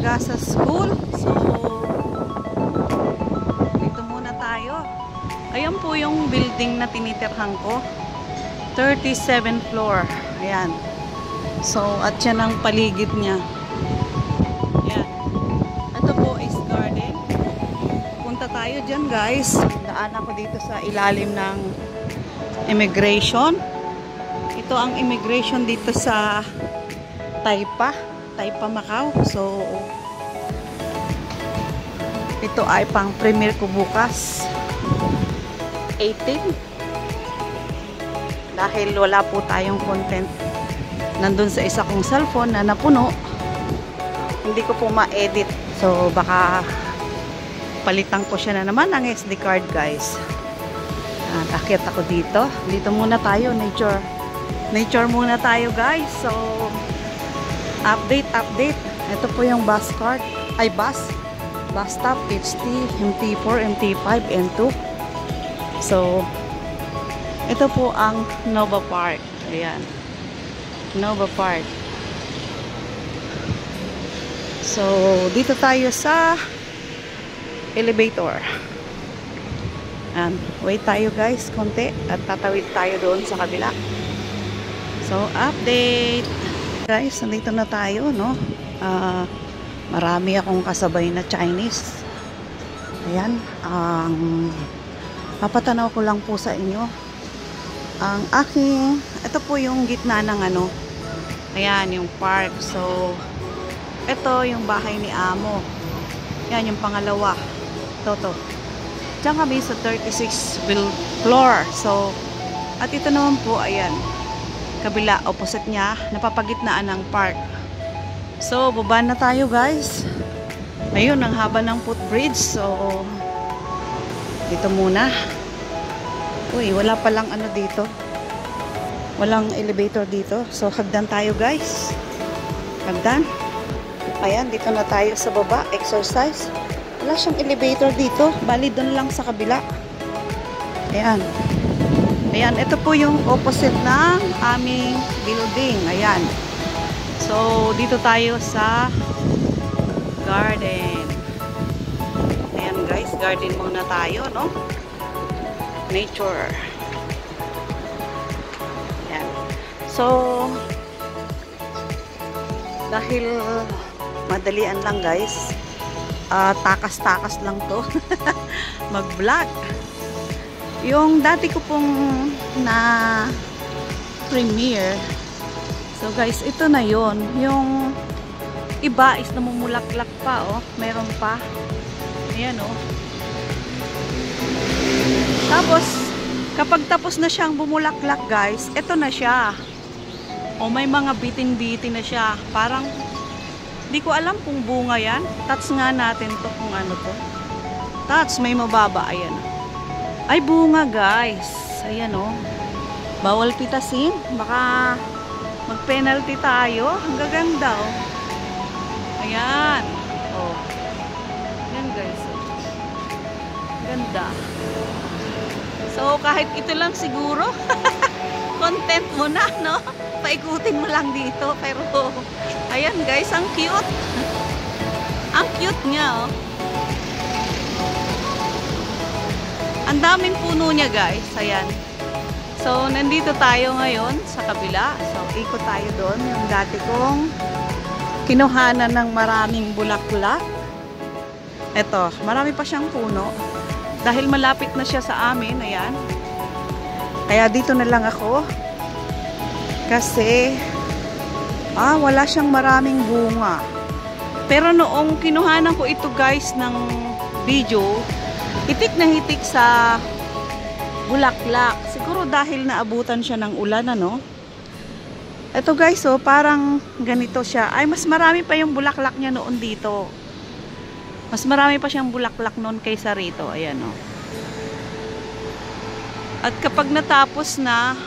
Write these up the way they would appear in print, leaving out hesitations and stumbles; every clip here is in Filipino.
umaga sa school. So, dito muna tayo. Ayan po yung building na tinitirhan ko. 37th floor. Ayan. So, at yan ang paligid niya. Ayan. Ito po is garden. Punta tayo dyan, guys. Daan ako dito sa ilalim ng immigration. Ito ang immigration dito sa Taipa, Macau. So, ito ay pang premiere ko bukas. 18. Dahil wala po tayong content nandun sa isa kong cellphone na napuno, hindi ko po ma-edit. So, baka palitan ko siya na naman ang SD card, guys. Akit ako dito. Dito muna tayo, nature muna tayo, guys. So, update. Ito po yung bus card. Ay, bus stop, HT, MT4, MT5, N2. So, ito po ang Nova Park. Ayan. Nova Park. So, dito tayo sa elevator. And wait tayo, guys, konti. At tatawid tayo doon sa kabila. So, update. Guys, nandito na tayo, no? Marami akong kasabay na Chinese. Ayan. Papatanaw ko lang po sa inyo. Ang aking, ito po yung gitna ng ano. Ayan, yung park. So, ito yung bahay ni Amo. Ayan, yung pangalawa. Ito. Diyan kami sa 36th floor. So, at ito naman po, ayan. Kabila, opposite niya, napapagitnaan ng park. So, baba na tayo, guys. Ayun, ang haba ng footbridge. So, dito muna. Uy, wala palang ano dito. Walang elevator dito. So, hagdan tayo, guys. Hagdan. Ayan, dito na tayo sa baba. Exercise. Wala siyang elevator dito. Bali, doon lang sa kabila. Ayan. Ayan, ito po yung opposite ng aming building. Ayan. So, dito tayo sa garden. Ayan, guys. Garden muna tayo, no? Nature. Ayan. So, dahil madalian lang, guys. Takas-takas lang to. Mag-vlog. Yung dati ko pong na premiere. So guys, ito na yon. Yung iba is namumulaklak pa, oh. Meron pa. Ayan, oh. Tapos, kapag tapos na siyang bumulaklak, guys, ito na siya. O may mga bitin-bitin na siya. Parang, di ko alam kung bunga yan. Touch nga natin to kung ano to. Touch, may mababa. Ayan. Ay, bunga, guys. Ayan, oh. Bawal pitasin. Baka mag-penalty tayo. Ang gaganda, oh. Ayan. Oh. Ayan, guys. Oh. Ganda. So, kahit ito lang siguro, content mo na, no? Paikutin mo lang dito. Pero, ayan, guys, ang cute. Ang cute niya, oh. Ang daming puno niya, guys. Ayan. So, nandito tayo ngayon sa kabila. So, ikot tayo doon. Yung dati kong kinuhanan ng maraming bulaklak. Eto, marami pa siyang puno. Dahil malapit na siya sa amin. Ayan. Kaya dito na lang ako. Kasi, wala siyang maraming bunga. Pero noong kinuhanan ko ito, guys, ng video, hitik na hitik sa bulaklak. Siguro dahil naabutan siya ng ulan, ano? Ito, guys, oh, parang ganito siya. Ay, mas marami pa yung bulaklak niya noon dito. Mas marami pa siyang bulaklak noon kaysa rito. Ayan, oh. At kapag natapos na,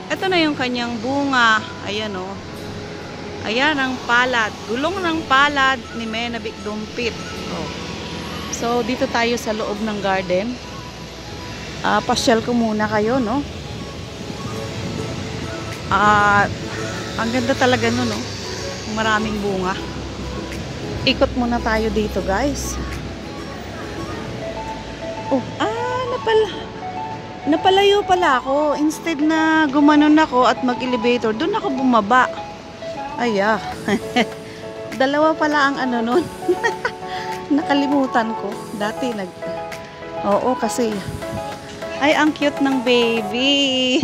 ito na yung kanyang bunga. Ayan, oh. Ayan ang palad. Gulong ng palad ni Menabik Dumpit. Oh. So, dito tayo sa loob ng garden. Pasyal ko muna kayo, no? Ang ganda talaga nun, no? Maraming bunga. Ikot muna tayo dito, guys. Oh, napalayo pala ako. Instead na gumanon ako at mag-elevator, doon ako bumaba. Ay, dalawa pala ang ano nun. Nakalimutan ko. Dati Oo, kasi ay, ang cute ng baby.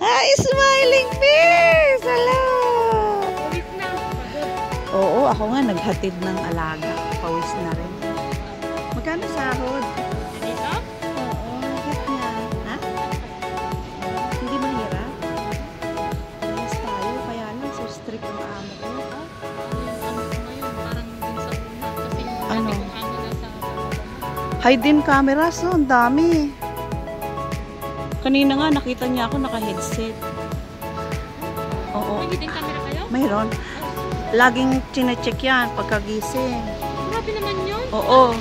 Ay, smiling face. Hello. Oo, ako nga naghatid ng alaga. Pawis na rin. Magkano sahod? Dito? Oo, cute nga. Ha? Hindi mahirap. Yes tayo, kaya lang so strict ang amo ko. Ano? Hidden cameras, no? Ang dami. Kanina nga, nakita niya ako naka-headset. Oo. May hidden camera kayo? Mayroon. Laging chinecheck yan pagkagising. Grabe naman yun. Oo.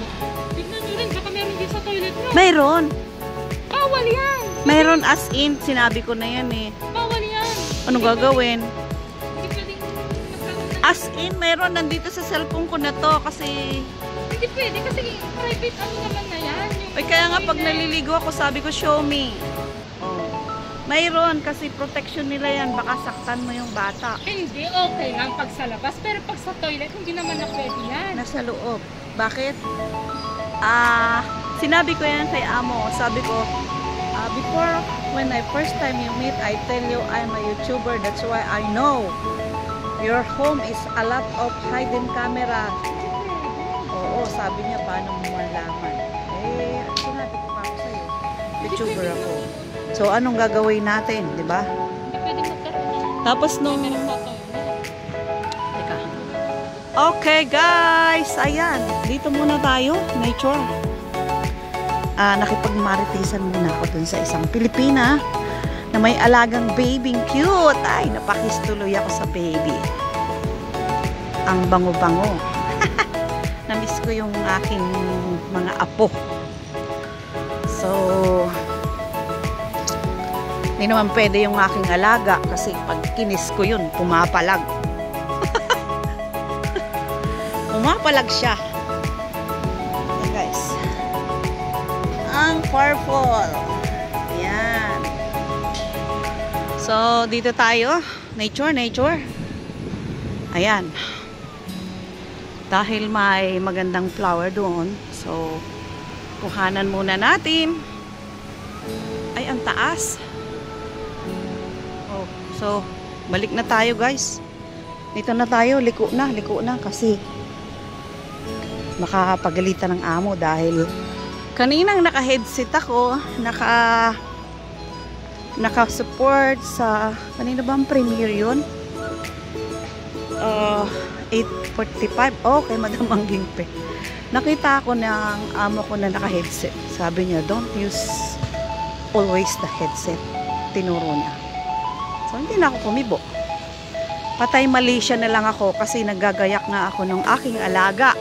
Tignan nyo rin, baka meron din sa toilet nyo. Mayroon. Bawal yan. Mayroon as in, sinabi ko na yan eh. Bawal yan. Ano gagawin? Hindi pwedeng magkaroon ng... As in, mayroon nandito sa cellphone ko na to kasi... Hindi pwede kasi private ano naman na yan. Ay, kaya nga pag naliligo ako, sabi ko, show me. Oh. Mayroon kasi protection nila yan. Baka saktan mo yung bata. Hindi, okay lang pag sa labas. Pero pag sa toilet, hindi naman na pwede yan. Nasa loob. Bakit? Sinabi ko yan kay amo. Sabi ko, before, when I first time you meet, I tell you I'm a YouTuber. That's why I know your home is a lot of hidden camera. Oo, sabi niya, paano mo malaman? Eh, sinabi ko pa ako sa'yo. YouTuber ako. So, anong gagawin natin, di ba? Hindi pwede magkaroon ng Tapos nung... camera sa toilet. Teka. Okay, guys. Ayan. Dito muna tayo. Nature. Nakipagmaritisan muna ako dun sa isang Pilipina na may alagang babying cute. Ay, napakis tuloy ako sa baby. Ang bango-bango. Namiss ko yung aking mga apo. So, hindi naman pwede yung aking alaga kasi pag kinis ko yun, pumapalag. Pumapalag siya. Okay, guys. Ang purple. Ayan. So, dito tayo. Nature. Ayan. Dahil may magandang flower doon. So, kuhanan muna natin. Ay, ang taas. Oh, so, balik na tayo, guys. Dito na tayo. Liko na kasi makakapagalitan ng amo dahil kaninang naka-headset ako, naka-support sa, kanina ba ang premiere yun? 8:45. Okay, Madam Anggingpe. Nakita ako ng amo ko na naka-headset. Sabi niya, don't use always the headset. Tinuro niya. So, hindi na ako kumibo. Patay Malaysia na lang ako kasi nagagayak na ako ng aking alaga.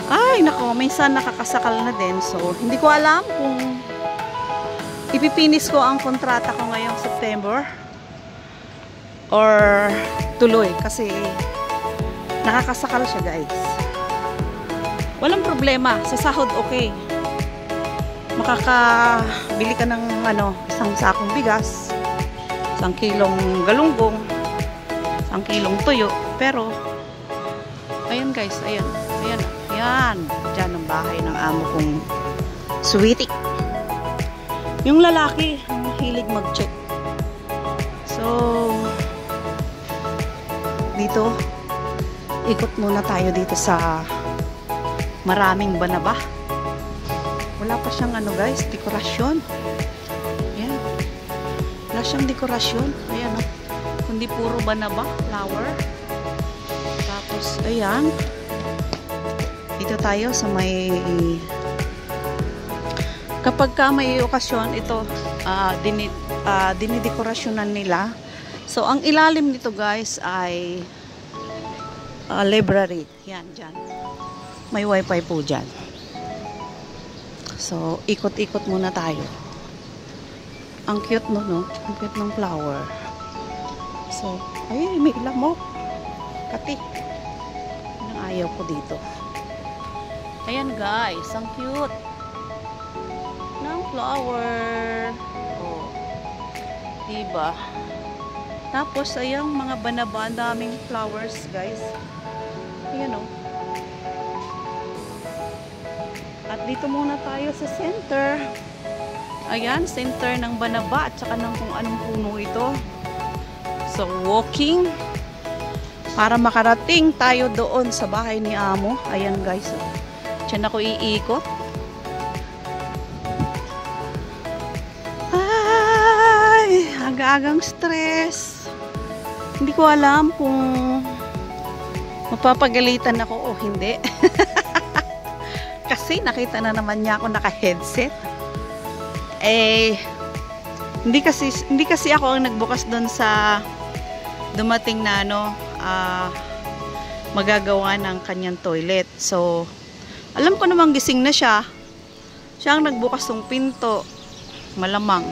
Ay, nako, minsan nakakasakal na din. So, hindi ko alam kung ipipinis ko ang kontrata ko ngayong September or tuloy kasi nakakasakal siya, guys. Walang problema. Sa sahod, okay. Makakabili ka ng isang sakong bigas, 1 kilong galunggong, 1 kilong tuyo. Pero, ayan guys, ayan. Diyan ang bahay ng amo kong sweetie. Yung lalaki, mahilig mag-check. So, dito, ikot muna tayo dito sa maraming banaba. Wala pa siyang guys, dekorasyon. Ayan. Wala siyang dekorasyon. Ayan, kundi puro banaba, flower. Tapos, ayan. Dito tayo sa may kapag ka may okasyon, ito dinidekorasyonan nila. So, ang ilalim nito guys ay library. Yan, dyan. May wifi po dyan. So, ikot-ikot muna tayo. Ang cute no? Ang cute ng flower. So, ay, may ilang mo. Kati. Yun ang ayaw ko dito. Ayan guys, ang cute ng flower. Oh. Diba? Tapos, ayang mga banaba, daming flowers guys. Ayan o. At dito muna tayo sa center. Ayan, center ng banaba at saka ng kung anong puno ito. So, walking para makarating tayo doon sa bahay ni Amo. Ayan guys. Oh. Diyan ako iikot. Ay, aga-agang stress. Hindi ko alam kung mapapagalitan ako o hindi. Kasi nakita na naman niya ako naka-headset. Eh, hindi kasi ako ang nagbukas doon sa dumating na magagawa ng kanyang toilet. So, alam ko namang gising na siya. Siya ang nagbukas ng pinto. Malamang.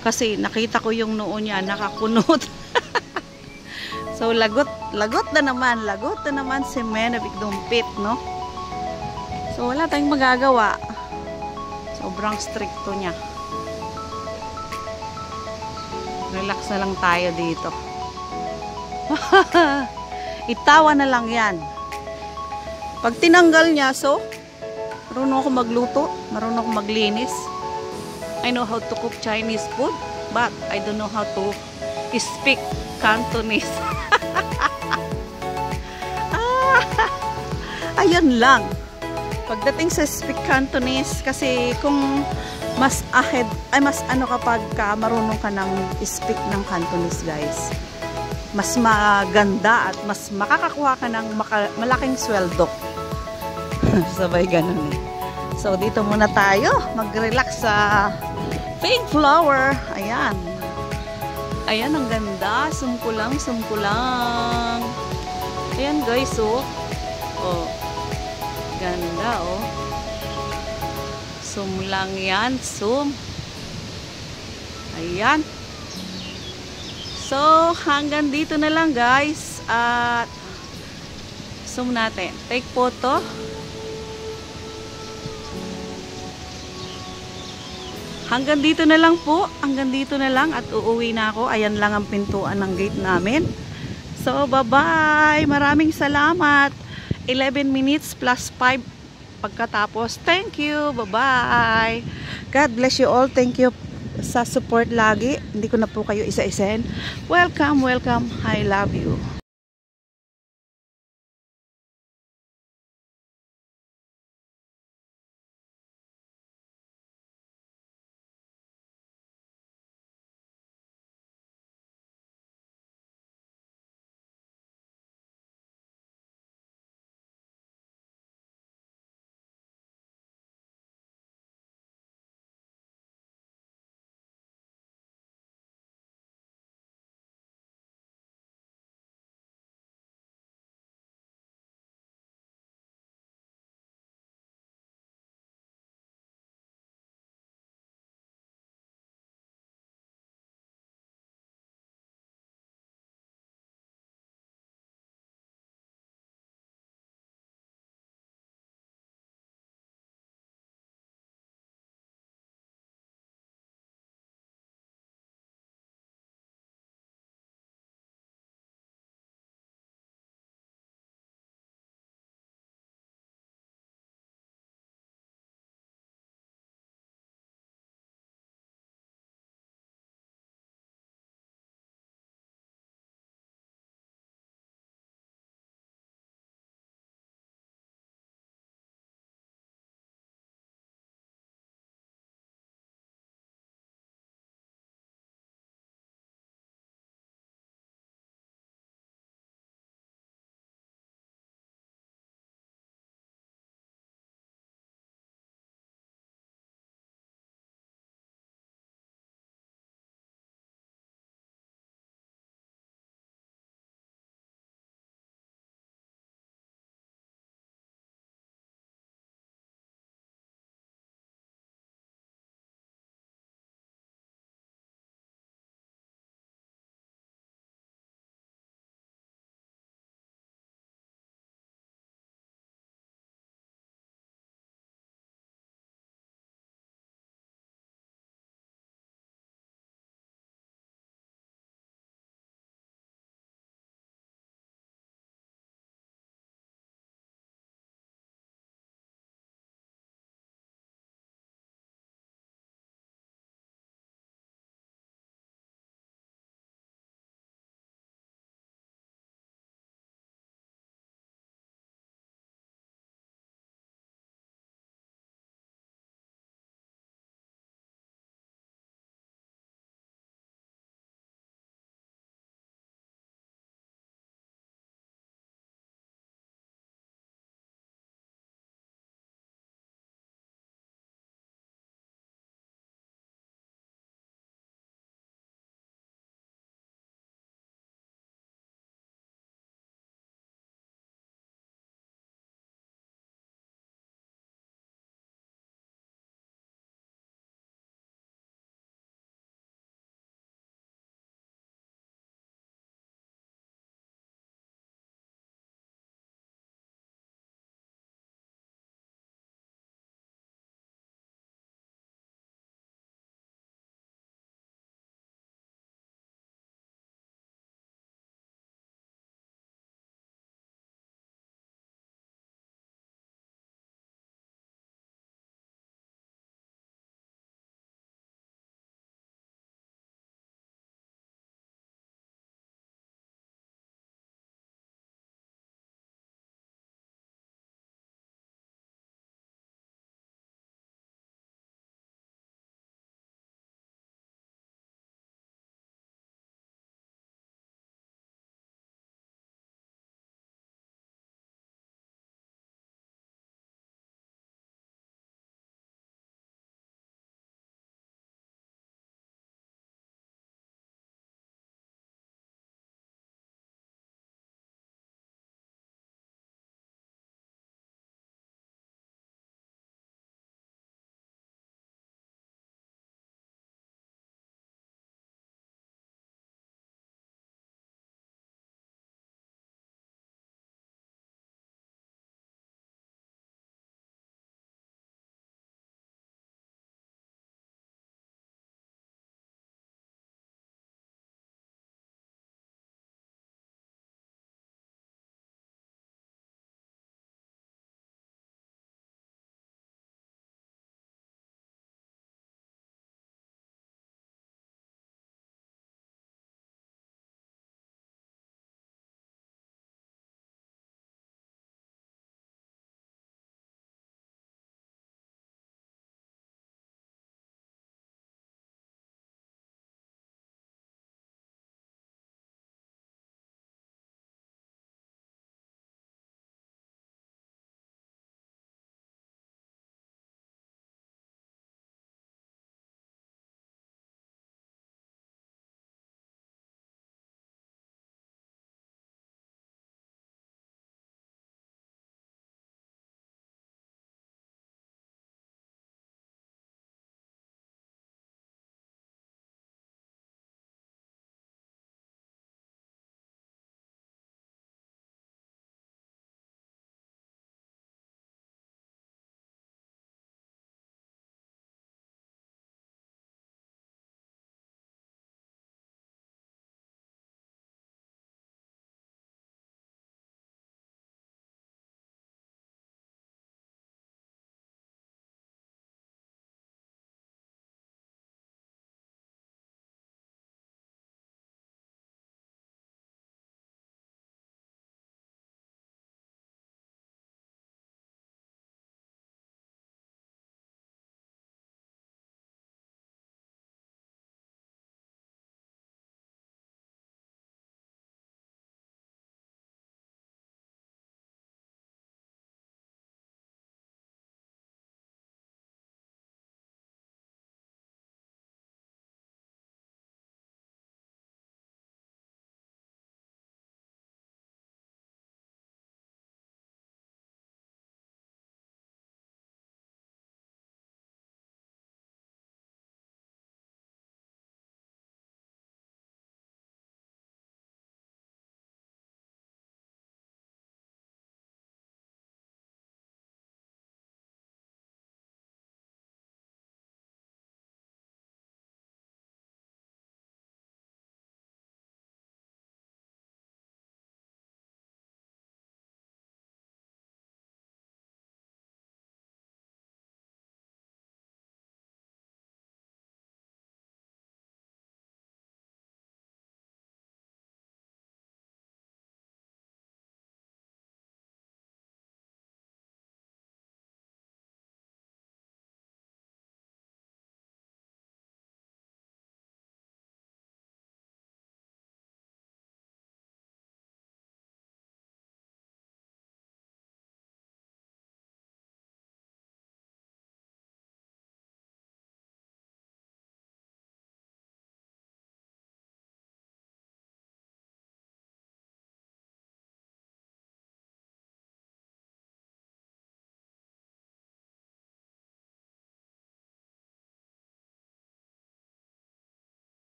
Kasi nakita ko yung noo niya nakakunot. So, lagot na naman si Menabik Dumpit, no? So, wala tayong magagawa. Sobrang stricto niya. Relax na lang tayo dito. Itawa na lang yan. Pag tinanggal niya, so, marunong ako magluto, marunong ako maglinis. I know how to cook Chinese food, but I don't know how to speak Cantonese. Ayan lang. Pagdating sa speak Cantonese, kasi kung mas ahead, ay mas ano kapag marunong ka ng speak ng Cantonese guys, mas maganda at mas makakakuha ka ng malaking sweldo. Sabay ganun eh. So dito muna tayo mag-relax sa pink flower. Ayan. Ayan, ang ganda. Sumkulang. Ayan guys, oh. Oh. Ganda, oh. Zoom lang yan. Zoom. Ayan. So, hanggang dito na lang guys. At zoom natin. Take photo. Hanggang dito na lang po. Hanggang dito na lang at uuwi na ako. Ayan lang ang pintuan ng gate namin. So, bye-bye. Maraming salamat. 11 minutes plus 5 pagkatapos. Thank you. Bye-bye. God bless you all. Thank you sa support lagi. Hindi ko na po kayo isa-isahin. Welcome. I love you.